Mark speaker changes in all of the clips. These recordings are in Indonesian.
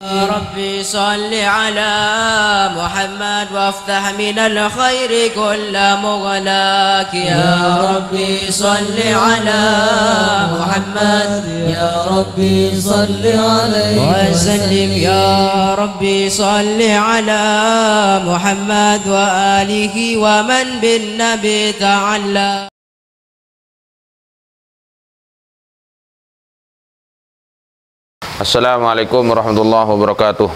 Speaker 1: ربي صل على محمد وافتح من الخير كل مغلاك يا ربي صل على محمد
Speaker 2: يا ربي صل عليه
Speaker 1: وسلم يا ربي صل على محمد وآله ومن بالنبي تعلى.
Speaker 3: Assalamualaikum warahmatullahi wabarakatuh.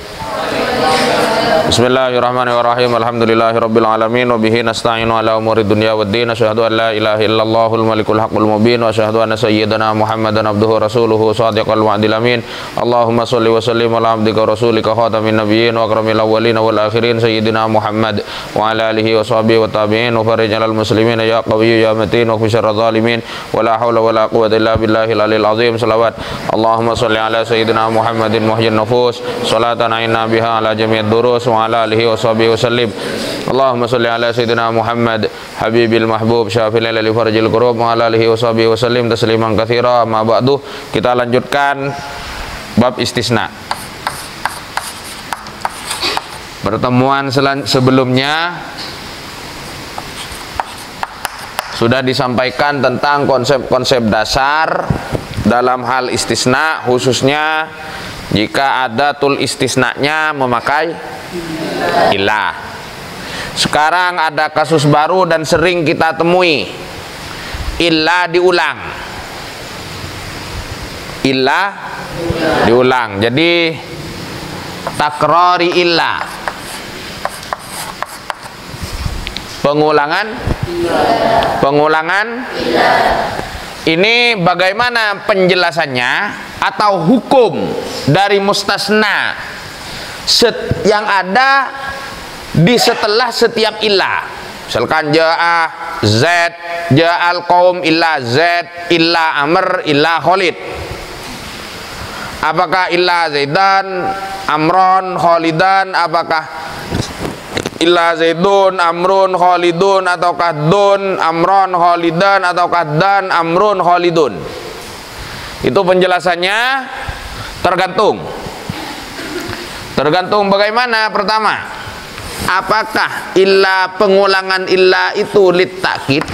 Speaker 3: Bismillahirrahmanirrahim. Alhamdulillahirabbil alamin wa bihi nasta'inu ala umuri dunya waddin. Asyhadu an la ilaha illallahul malikul haqqul mubin wa asyhadu anna sayyidana Muhammadan abduhu rasuluhu shadiqal wa'dil amin. Allahumma shalli wa sallim ala abdika rasulika khatamin nabiyyin wa akramil awwalin wal akhirin sayyidina Muhammad wa ala alihi wa sahbihi wa tabi'in wa farij alal muslimin ya qawiyyu ya matin wa fi syarril zalimin wa la haula wa la quwwata illa billahil aliyil azim. Salawat Allahumma shalli ala sayyidina Muhammadin muhyyin nufus salatan aina biha ala jami'id durus wa ala alihi wa sahbihi wasallim. Allahumma salli ala sayyidina Muhammad habibil mahbub syafil li farjil qurub wa ala alihi wa sahbihi wasallim tasliman katsira. Ma ba'du, kita lanjutkan bab istisna. Pertemuan sebelumnya sudah disampaikan tentang konsep-konsep dasar dalam hal istisna, khususnya jika adatul istisnanya memakai ilah. Sekarang ada kasus baru dan sering kita temui, ilah diulang. Ilah diulang. Jadi takrari ilah, pengulangan. Ini bagaimana penjelasannya atau hukum dari mustasna yang ada di setelah setiap ilah. Misalkan ja'a Zaid, ja'al qaum illa Zaid, illa Amr, illa Khalid. Apakah illa Zaidan, Amron, Khalidan, apakah illa Zaidun, Amrun, Khalidun, ataukah Dun, Amron, Khalidan, ataukah Dan, Amrun, Khalidun? Itu penjelasannya tergantung bagaimana. Pertama, apakah illa pengulangan illa itu lit takkid?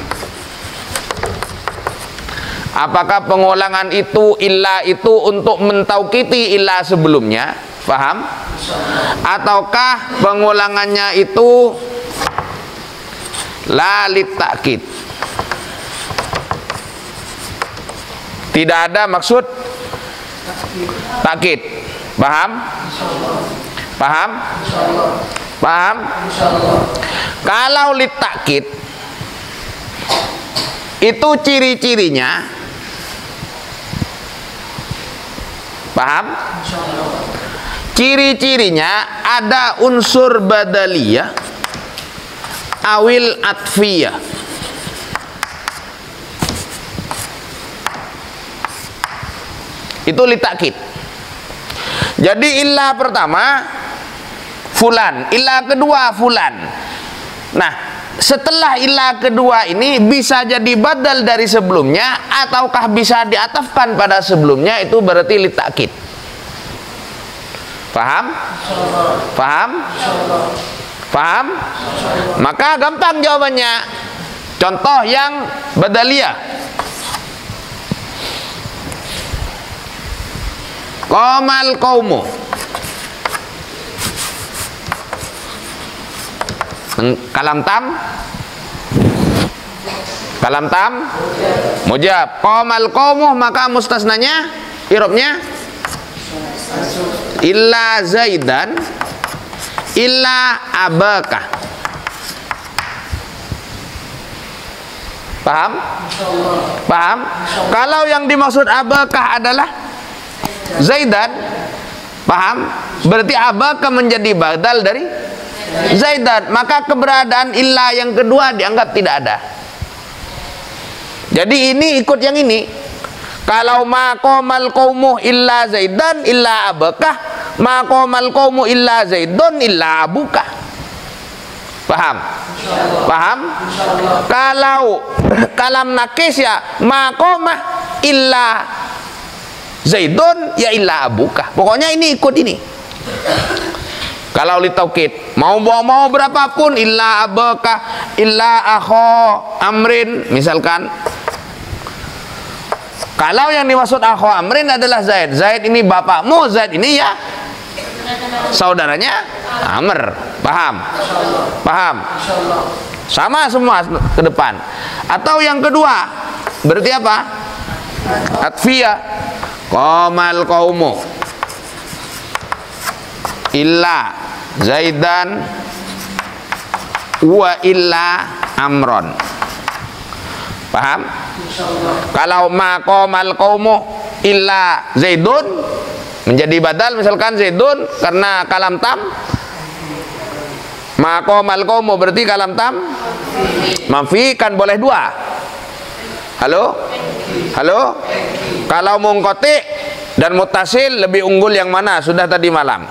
Speaker 3: Apakah pengulangan itu illa itu untuk mentaukiti illa sebelumnya? Paham? Ataukah pengulangannya itu la lit takkid? Tidak ada maksud takkid. Paham? Paham? Paham? Kalau lit takkid itu ciri-cirinya, paham? Ciri-cirinya ada unsur badaliyah awil atfiyah. Itu litakkid. Jadi ilah pertama fulan, ilah kedua fulan. Nah, setelah ilah kedua ini bisa jadi badal dari sebelumnya ataukah bisa diatafkan pada sebelumnya, itu berarti litakkid. Paham? Paham? Paham? Maka gampang jawabannya. Contoh yang badaliyah. Qamal qaumu. Kalam tam mujab. Qamal qaumu, maka mustasnanya i'rabnya illa Zaidan illa abaka. Paham? Paham? Kalau yang dimaksud abaka adalah Zaidan, paham? Berarti abaka menjadi badal dari Zaidan, maka keberadaan illa yang kedua dianggap tidak ada. Jadi ini ikut yang ini. Kalau maqamal qaumu illa Zaidan illa abaka, maqamal qaumu illa Zaidun illa abuka. Paham? Paham? Kalau kalam nakis ya maqamah illa Zaidun ya illa abuka. Pokoknya ini ikut ini. Kalau litaukid, mau berapapun, illa abaka, illa akho amrin, misalkan. Kalau yang dimaksud akho amrin adalah Zaid. Zaid ini bapakmu, Zaid ini ya saudaranya Amr. Paham? Paham? Sama semua ke depan. Atau yang kedua, berarti apa? Atfiyah. Qamal qaumu illa Zaidan wa illa Amron. Paham? Kalau maqamal qaumu illa Zaidun menjadi badal, misalkan Zaidun karena kalam tam, maqamal qaumu berarti kalam tam manfi, kan boleh dua. Halo? Halo? Kalau munqati dan muttasil lebih unggul yang mana? Sudah tadi malam.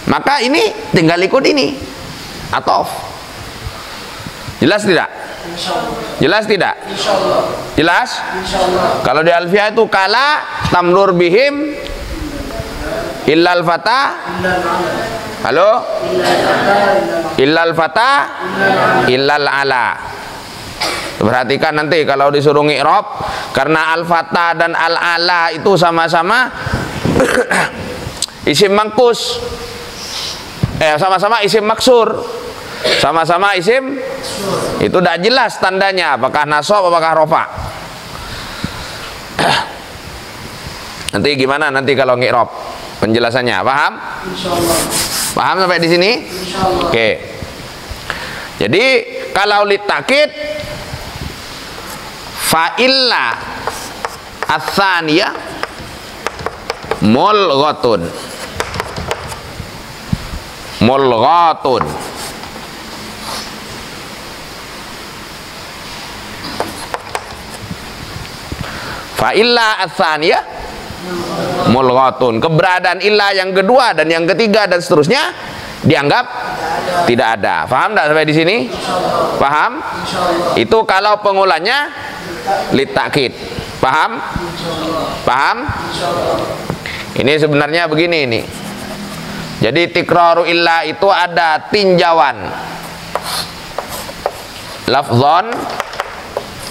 Speaker 3: Maka ini tinggal ikut ini. Atof. Jelas tidak? Jelas tidak? Jelas? Kalau di Alfiyah itu kala tamrur bihim illal fata. Halo? Illal fata illal ala. Perhatikan nanti kalau disuruh ngi'rab, karena al-fata dan al-ala itu sama-sama isim mangkus, sama-sama isim maksur, sama-sama isim, itu tidak jelas tandanya apakah nasab apakah rofa. Nanti gimana nanti kalau ngi'rab penjelasannya, paham? Paham sampai di sini? Oke. Jadi kalau litakid fa'illa ats-tsaniyah mulghatun. Mulghatun. Fa'illa ats-tsaniyah mulghatun. Keberadaan illa yang kedua dan yang ketiga dan seterusnya dianggap tidak ada. Paham tidak sampai di sini? Paham? Itu kalau pengulanya litakid. Paham? Paham? Ini sebenarnya begini ini. Jadi tikraru illa itu ada tinjauan lafzon.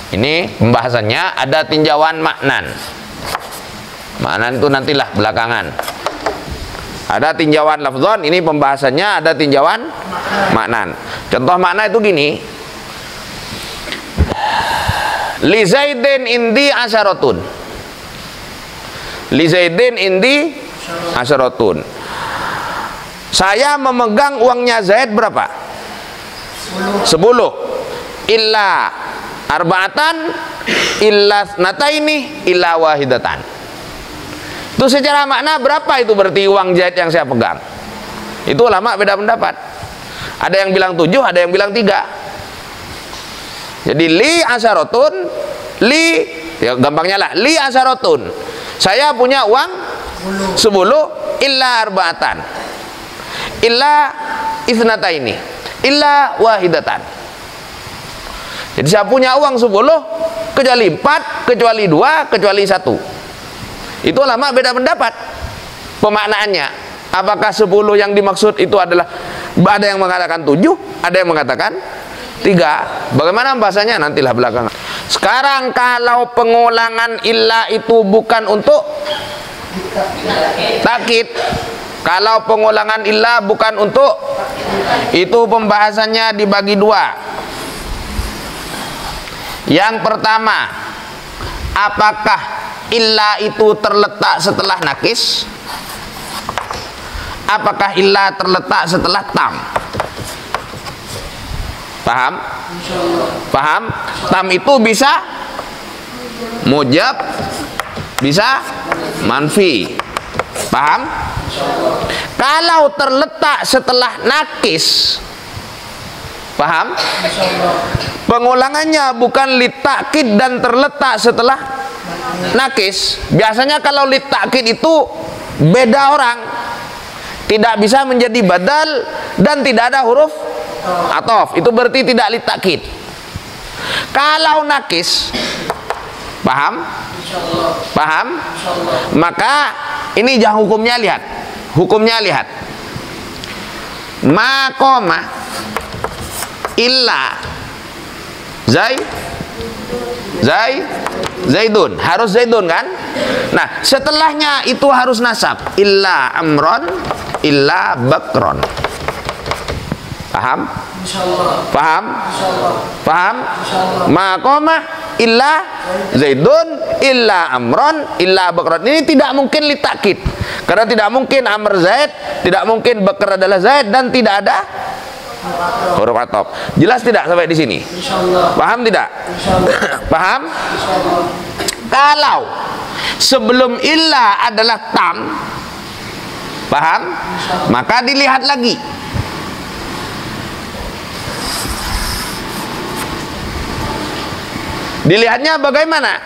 Speaker 3: Ini pembahasannya ada tinjauan maknan. Maknan itu nantilah belakangan. Ada tinjauan lafzon, ini pembahasannya ada tinjauan maknan. Contoh makna itu gini. Li Zaidin indi asyaratun. Li Zaidin indi asyaratun. Saya memegang uangnya Zaid berapa? 10. Illa arba'atan illa nataini illa wahidatan. Itu secara makna berapa itu berarti uang Zaid yang saya pegang? Itu ulama beda pendapat. Ada yang bilang 7, ada yang bilang 3. Jadi li asyaratun, li ya gampangnya lah, li asyaratun. Saya punya uang 10 illa arba'atan. Illa isnataini, illa wahidatan. Jadi saya punya uang 10 kecuali 4, kecuali 2, kecuali 1. Itu lama beda pendapat pemaknaannya. Apakah 10 yang dimaksud itu adalah, ada yang mengatakan 7, ada yang mengatakan 3. Bagaimana bahasanya nantilah belakangan. Sekarang kalau pengulangan illa itu bukan untuk takkid, kalau pengulangan illa bukan untuk itu, pembahasannya dibagi 2. Yang pertama, apakah illa itu terletak setelah nakis? Apakah illa terletak setelah tam? Paham? Paham? Tam itu bisa mujab, bisa manfi. Paham? Kalau terletak setelah nakis, paham? Pengulangannya bukan litakid dan terletak setelah nakis. Biasanya kalau litakid itu beda orang, tidak bisa menjadi badal dan tidak ada huruf atof, itu berarti tidak litakid. Kalau nakis, paham? Paham? Maka ini jangan hukumnya lihat. Hukumnya lihat. ma qoma illa Zaidun, harus Zaidun kan? Nah, setelahnya itu harus nasab, illa amron illa bakron. Paham? Paham? Paham? Ma qoma illa Zaidun illa amron illa bakron. Ini tidak mungkin litakid, karena tidak mungkin Amr Zaid, tidak mungkin Bakr adalah Zaid, dan tidak ada huruf atop. Jelas tidak sampai di sini? Paham tidak? Paham? Kalau sebelum illa adalah tam, paham? Maka dilihat lagi. Dilihatnya bagaimana?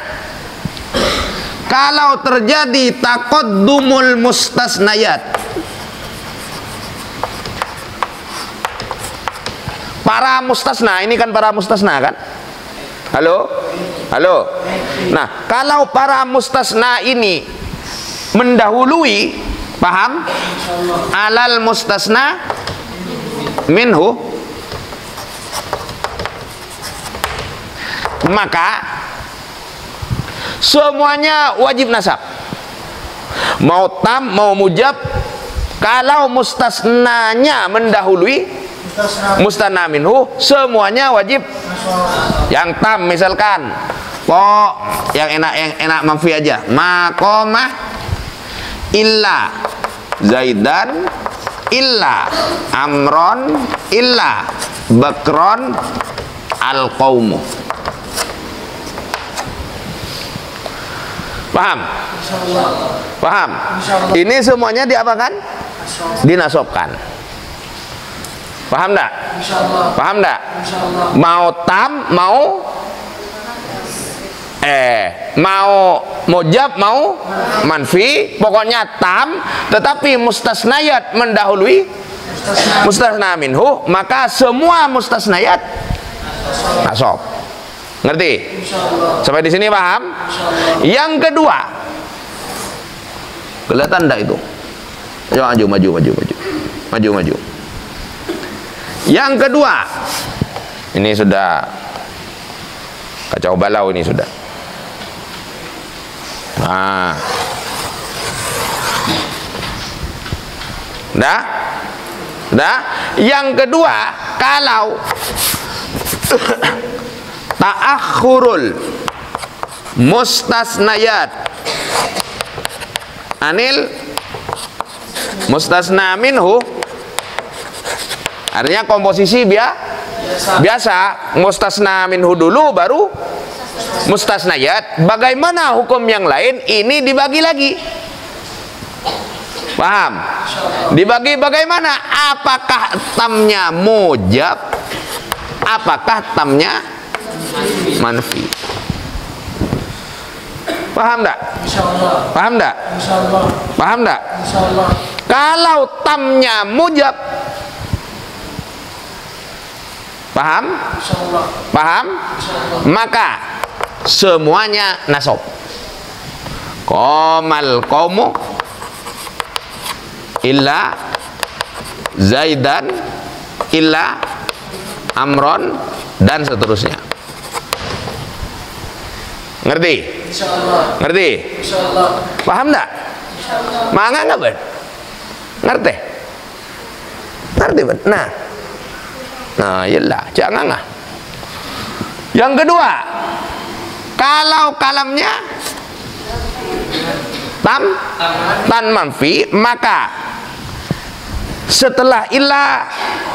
Speaker 3: Kalau terjadi taqaddumul mustasnayat, para mustasna, ini kan para mustasna kan? Halo? Halo? Nah, kalau para mustasna ini mendahului, paham? Alal mustasna minhu, maka semuanya wajib nasab. Mau tam, mau mujab. Kalau mustasnanya mendahului mustasna minhu, semuanya wajib. Yang tam misalkan yang enak manfi aja, ma qoma illa Zaidan illa amron illa bakron al qaumu. Paham? Paham? Ini semuanya diapakan? Dinasobkan. Paham enggak? Paham enggak? Mau tam, mau mujab, mau manfi, pokoknya tam, tetapi mustasnayat mendahului mustasna minhu, maka semua mustasnayat nasob. Ngerti? Sampai di sini paham? Yang kedua, kelihatan enggak itu? Ayo maju. Yang kedua, ini sudah kacau balau ini sudah. Nah, dah. Yang kedua, kalau ta'akhurul mustasnayat anil mustasna minhu, artinya komposisi biasa, mustasna minhu dulu baru mustasnayat. Bagaimana hukum yang lain? Ini dibagi lagi. Paham? Dibagi bagaimana? Apakah tamnya mujab? Apakah tamnya manfi? Paham enggak? Paham enggak? Paham enggak? Kalau tamnya mujab, paham? Paham? Maka semuanya nasob. Qomal qaumu illa Zaidan illa Amron, dan seterusnya. Ngerti? Ngerti? Paham enggak? Mangga enggak, Ben? Ngerti? Ngerti, Ben? Nah, iyalah, jangan lah. Yang kedua, kalau kalamnya tan manfi, maka setelah ilah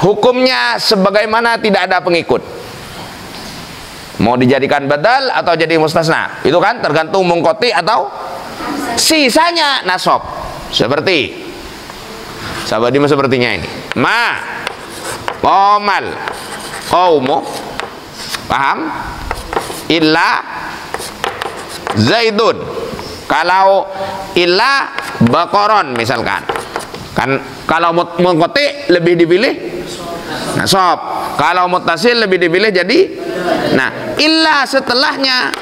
Speaker 3: hukumnya sebagaimana tidak ada pengikut. Mau dijadikan badal atau jadi mustasna, itu kan tergantung mungkoti atau sisanya nasob. Seperti sahabat sepertinya ini, ma qomal qaumu, paham, illa Zaidun. Kalau illa Bakoron misalkan, kan kalau mungkoti lebih dipilih nasob, kalau muttasil lebih dipilih jadi. Nah, illa setelahnya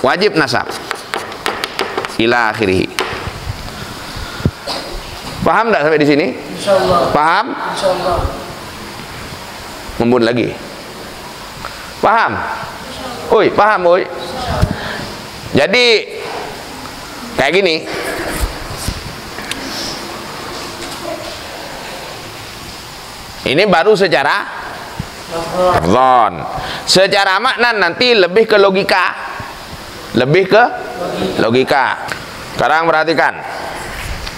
Speaker 3: wajib nasab ila akhirih. Paham enggak sampai di sini?
Speaker 2: Insyaallah.
Speaker 3: Paham?
Speaker 2: Insyaallah.
Speaker 3: Membun lagi. Paham? Oi, paham, oi. Jadi kayak gini. Ini baru secara lafzon. Secara makna nanti lebih ke logika. Lebih ke logika. Sekarang perhatikan.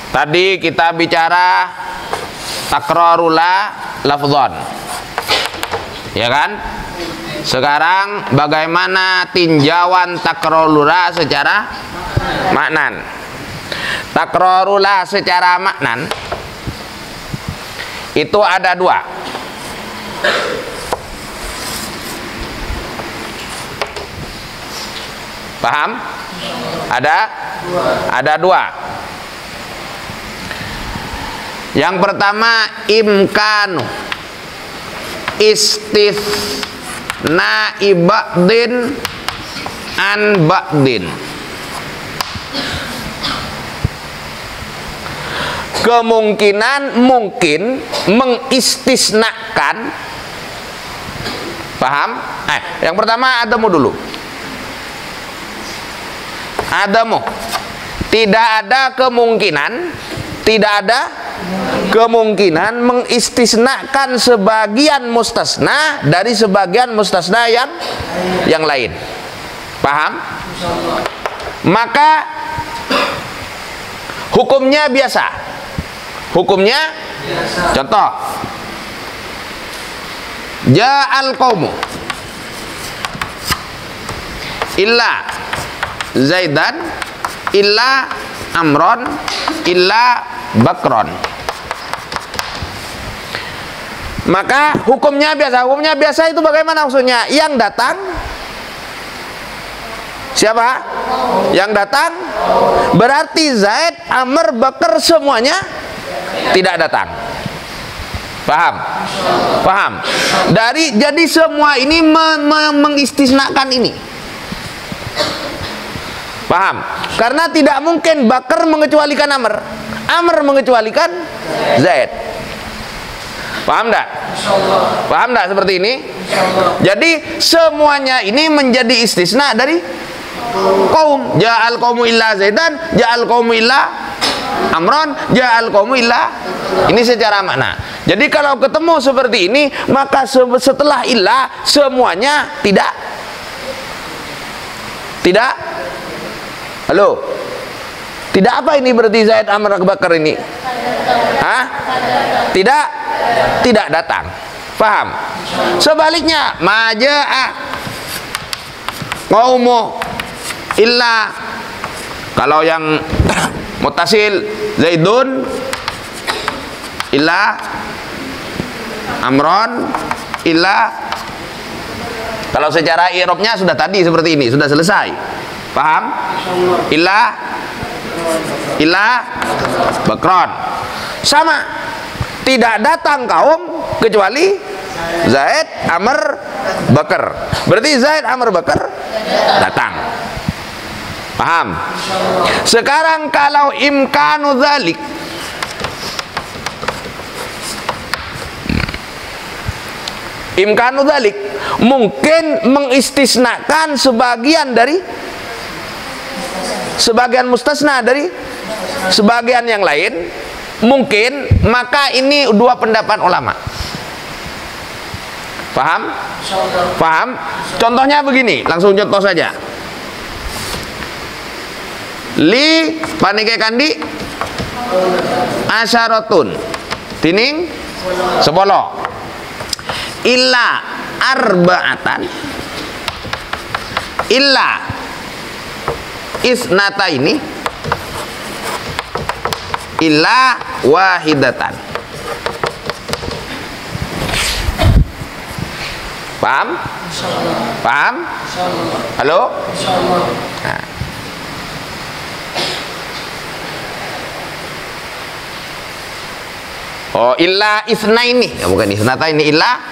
Speaker 3: Tadi kita bicara takrarula lafzon. Ya kan? Sekarang bagaimana tinjauan takrarula secara maknan? Takrarula secara maknan itu ada dua. Paham? Ada dua. Yang pertama imkanu istisna'i ba'din an ba'din. Kemungkinan mungkin mengistisnakan. Paham? Yang pertama adamu dulu. Adamu. Tidak ada kemungkinan mengistisnakan sebagian mustasna dari sebagian mustasna yang lain. Paham? Maka hukumnya biasa. Contoh, ja'al qaumu illa Zaidan illa Amron illa Bakron. Maka hukumnya biasa itu bagaimana maksudnya? Yang datang siapa? Yang datang berarti Zaid, Amr, Bakar semuanya tidak datang. Paham? Jadi semua ini mengistisnakan ini. Paham? Karena tidak mungkin Bakar mengecualikan Amr, Amr mengecualikan Zaid. Paham enggak? Paham enggak seperti ini? Jadi semuanya ini menjadi istisna dari kaum. Ja'al qaumu illa Zaidan, ja'al qaumu illa Amron, ja'al qaumu illa. Ini secara makna. Jadi kalau ketemu seperti ini, maka setelah illa semuanya tidak. Halo? Tidak apa ini berarti Zaid, Amr, Bakar ini? Hah? Tidak datang. Paham? Sebaliknya, maja'a qaumu illa, kalau yang muttasil Zaidun illa Amron illa, kalau secara i'rabnya sudah tadi seperti ini, sudah selesai. Paham? Illa Bakron. Sama, tidak datang kaum kecuali Zaid, Amr, Bakar. Berarti Zaid, Amr, Bakar datang. Paham? Sekarang kalau imkanu dzalik, mungkin mengistisnakan sebagian mustasna dari sebagian yang lain, mungkin. Maka ini dua pendapat ulama. Paham? Contohnya begini, langsung contoh saja. Li panike kandi asyaratun tining 10 illa arba'atan illa isnata ini illa wahidatan. Paham? Halo? Nah. Oh, illa isna ini, ya, bukan isnata ini, illa.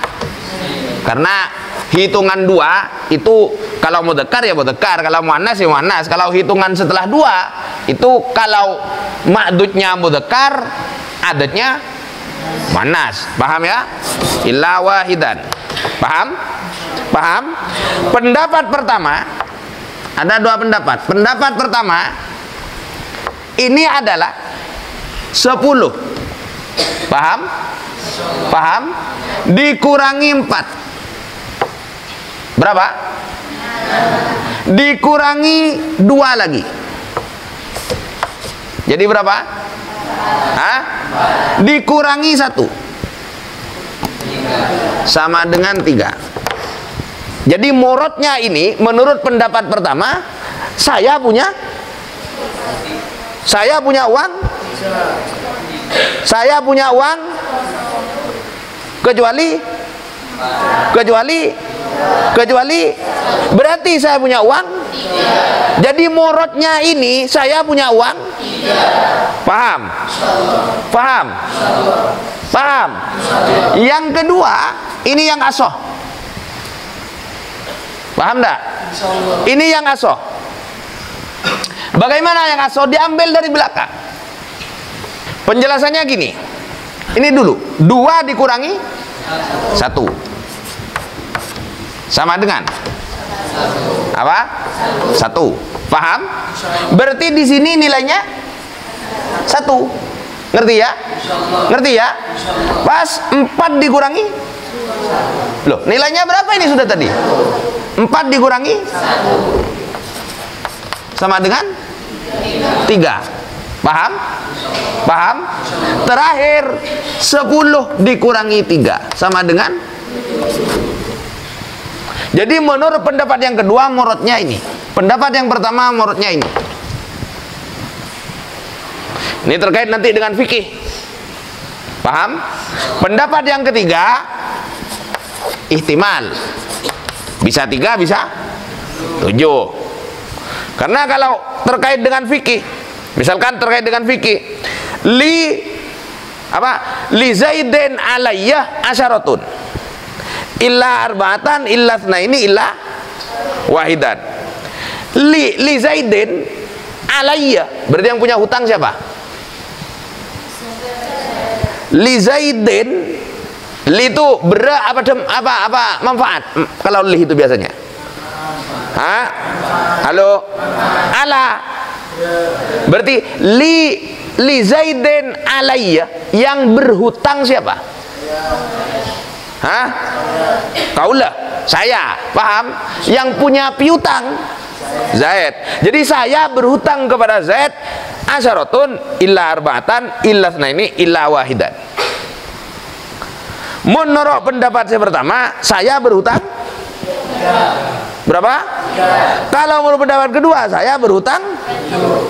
Speaker 3: Karena hitungan dua itu kalau mudzakkar ya mudzakkar, kalau muannas ya muannas. Kalau hitungan setelah dua itu kalau ma'dudnya mudzakkar, adadnya manas. Paham ya? Illa wahidan. Paham? Paham? Pendapat pertama, ada dua pendapat. Pendapat pertama, ini adalah 10. Paham? Paham? Dikurangi 4. Berapa? Dikurangi 2 lagi. Jadi berapa? Hah? Dikurangi 1. Sama dengan 3. Jadi murotnya ini menurut pendapat pertama, saya punya uang. Saya punya uang kecuali berarti saya punya uang. Jadi murotnya ini saya punya uang. Paham? Paham? Paham? Yang kedua, ini yang asoh. Paham enggak? Ini yang asoh. Bagaimana yang asoh? Diambil dari belakang. Penjelasannya gini. Ini dulu, 2 dikurangi 1 sama dengan apa? 1. Paham? Berarti di sini nilainya 1. Ngerti ya? Ngerti ya? Pas 4 dikurangi, loh, nilainya berapa ini sudah tadi? 4 dikurangi sama dengan 3. Paham? Paham? Terakhir 10 dikurangi 3 sama dengan. Jadi menurut pendapat yang kedua murotnya ini. Pendapat yang pertama murotnya ini. Ini terkait nanti dengan fikih. Paham? Pendapat yang ketiga ihtimal. Bisa 3, bisa 7. Karena kalau terkait dengan fikih, misalkan terkait dengan fikih, li zaidin alayya asyaratun illa arba'atan illa tsnaini illa wahidan. Li zaidin alayya, berarti yang punya hutang siapa? Li zaidin, li itu apa manfaat kalau li itu biasanya? Hah? Halo? Ala. Berarti li zaidin alayya, yang berhutang siapa? Hah? Kaulah, saya. Paham? Yang punya piutang Zaid. Jadi saya berhutang kepada Zaid asyaratun illa arba'atan illa tsnaini illa wahidan. Menurut pendapat saya pertama, saya berhutang berapa? Kalau menurut pendapat kedua, saya berhutang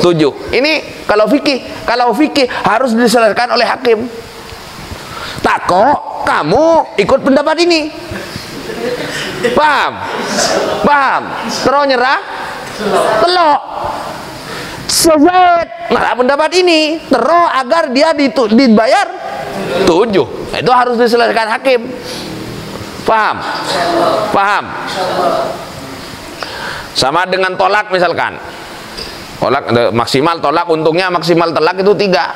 Speaker 3: 7. Ini kalau fikih. Kalau fikih harus diselesaikan oleh hakim. Tak kok kamu ikut pendapat ini. Paham? Paham? Terus nyerah? Telok. Sesuai pendapat ini. Terus agar dia dibayar 7. Itu harus diselesaikan hakim. Paham? Paham? Sama dengan tolak misalkan. Tolak maksimal tolak, untungnya maksimal tolak itu 3.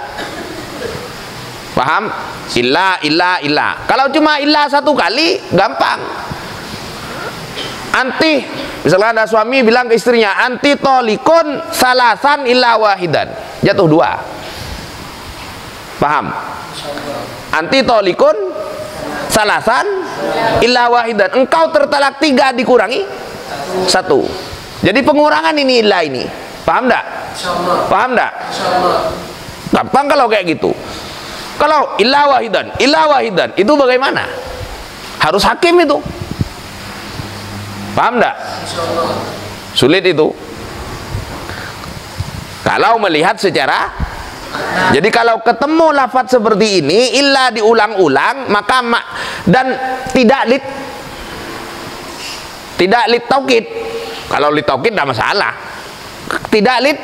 Speaker 3: Paham? Illa. Kalau cuma illa 1 kali, gampang. Anti, misalnya ada suami bilang ke istrinya, anti tolikun salasan illa wahidan, jatuh 2. Paham? Anti tolikun salasan illa wahidan, engkau tertalak 3 dikurangi 1. Jadi pengurangan ini illa ini. Paham enggak? Paham enggak? Gampang kalau kayak gitu. Kalau illa wahidan itu bagaimana? Harus hakim itu. Paham enggak? Sulit itu. Kalau melihat secara, jadi kalau ketemu lafaz seperti ini, illa diulang-ulang, maka dan tidak lit taukid. Kalau lit taukid tidak masalah. Tidak lit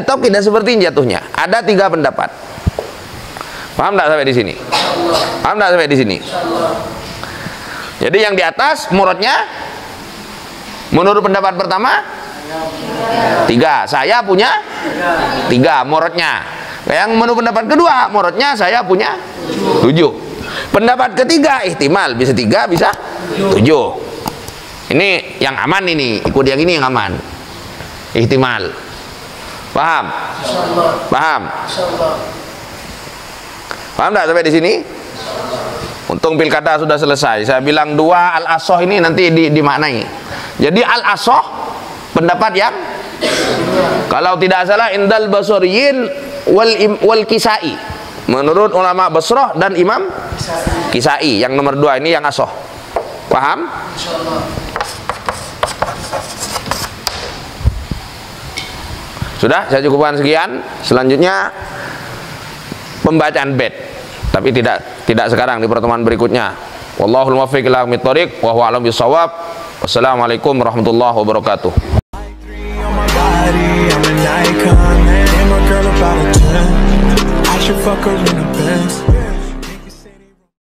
Speaker 3: taukid, dan seperti ini jatuhnya. Ada 3 pendapat. Paham enggak sampai di sini? Paham enggak sampai di sini? Jadi yang di atas muradnya menurut pendapat pertama 3. Saya punya 3 muradnya. Yang menurut pendapat kedua, muradnya saya punya 7. Pendapat ketiga, ihtimal bisa 3, bisa 7. Ini yang aman ini, ikut yang ini yang aman. Ihtimal. Paham? Paham? Paham enggak sampai di sini? Untung pilkada sudah selesai. Saya bilang 2 al-asoh ini nanti dimaknai. Jadi al-asoh pendapat yang kalau tidak salah indal basoriyin wal kisai. Menurut ulama Basrah dan Imam Kisai, yang nomor 2 ini yang asoh. Paham? Sudah, saya cukupkan sekian. Selanjutnya pembacaan bait, tapi tidak sekarang, di pertemuan berikutnya. Wallahul muwaffiq ila aqwamit thoriq wa huwa a'lam bissawab. Wassalamualaikum warahmatullahi wabarakatuh. Fuck her in the Benz.